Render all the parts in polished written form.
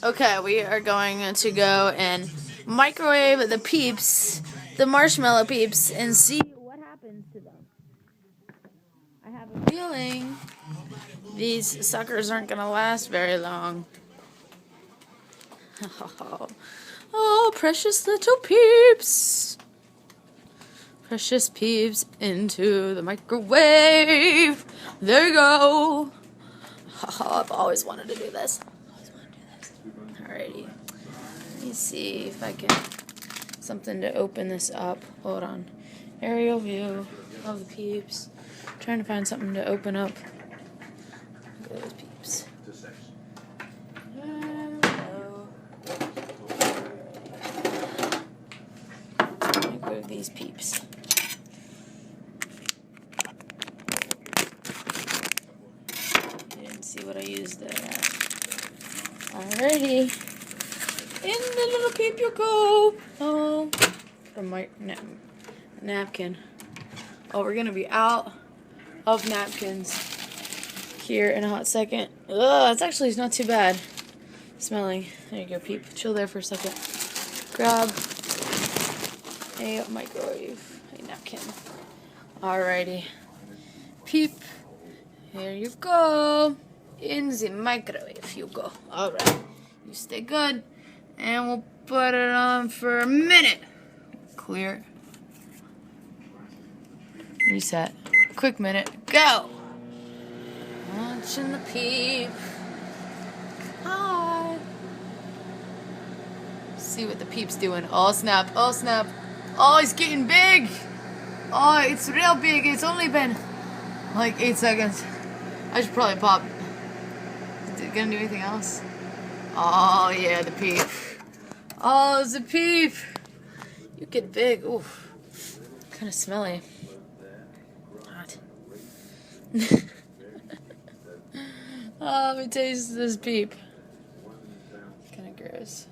Okay, we are going to go and microwave the Peeps, the marshmallow Peeps, and see what happens to them. I have a feeling these suckers aren't going to last very long. Oh, precious little Peeps. Precious Peeps into the microwave. There you go. I've always wanted to do this. Alrighty. Let me see if I can something to open this up. Hold on. Aerial view of the Peeps. Trying to find something to open up. Look at those Peeps. Microwave these Peeps. Didn't see what I used there. Alrighty. In the little Peep you go. Oh. From my napkin. Oh, we're gonna be out of napkins here in a hot second. Ugh, it's actually not too bad smelling. There you go, Peep. Chill there for a second. Grab a microwave, a napkin. Alrighty. Peep. Here you go. In the microwave you go. Alright. You stay good. And we'll put it on for a minute. Clear. Reset. Quick minute. Go. Watching the Peep. Hi. See what the Peep's doing. Oh snap. Oh snap. Oh, he's getting big. Oh, it's real big. It's only been like 8 seconds. I should probably pop. Is it gonna do anything else? Oh yeah, the Peep. Oh, it's a Peep. You get big. Oof. Kind of smelly. Hot. Oh, let me taste this Peep. Kind of gross.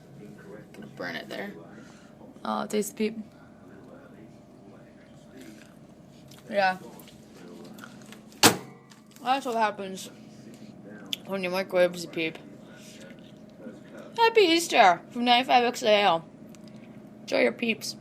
Gonna burn it there. Oh, taste the Peep. Yeah. That's what happens when you microwave the Peep. Happy Easter from 95XAL. Enjoy your Peeps.